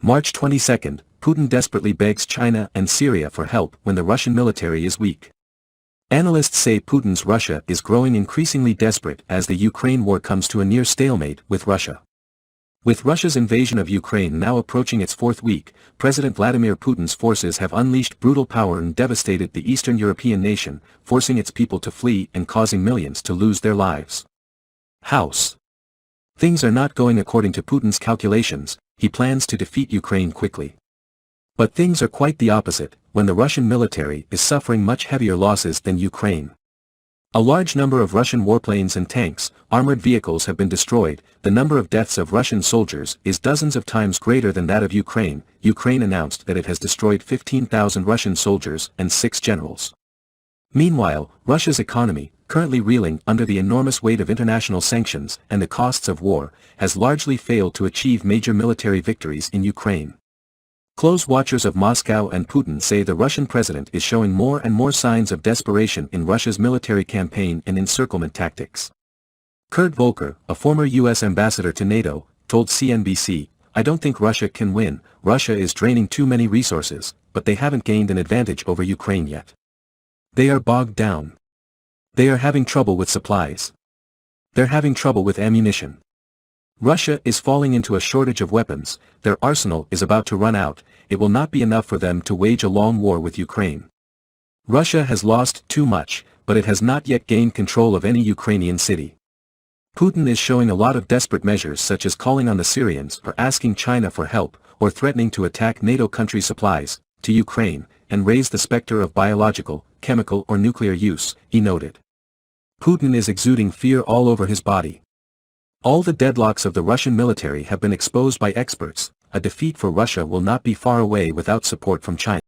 March 22, Putin desperately begs China and Syria for help when the Russian military is weak. Analysts say Putin's Russia is growing increasingly desperate as the Ukraine war comes to a near stalemate with Russia. With Russia's invasion of Ukraine now approaching its fourth week, President Vladimir Putin's forces have unleashed brutal power and devastated the Eastern European nation, forcing its people to flee and causing millions to lose their lives. House. Things are not going according to Putin's calculations. He plans to defeat Ukraine quickly. But things are quite the opposite, when the Russian military is suffering much heavier losses than Ukraine. A large number of Russian warplanes and tanks, armored vehicles have been destroyed. The number of deaths of Russian soldiers is dozens of times greater than that of Ukraine. Ukraine announced that it has destroyed 15,000 Russian soldiers and 6 generals. Meanwhile, Russia's economy, currently reeling under the enormous weight of international sanctions and the costs of war, has largely failed to achieve major military victories in Ukraine. Close watchers of Moscow and Putin say the Russian president is showing more and more signs of desperation in Russia's military campaign and encirclement tactics. Kurt Volker, a former U.S. ambassador to NATO, told CNBC, "I don't think Russia can win. Russia is draining too many resources, but they haven't gained an advantage over Ukraine yet. They are bogged down. They are having trouble with supplies. They're having trouble with ammunition. Russia is falling into a shortage of weapons, their arsenal is about to run out, it will not be enough for them to wage a long war with Ukraine. Russia has lost too much, but it has not yet gained control of any Ukrainian city." Putin is showing a lot of desperate measures such as calling on the Syrians or asking China for help, or threatening to attack NATO country supplies to Ukraine, and raise the specter of biological, chemical or nuclear use, he noted. Putin is exuding fear all over his body. All the deadlocks of the Russian military have been exposed by experts. A defeat for Russia will not be far away without support from China.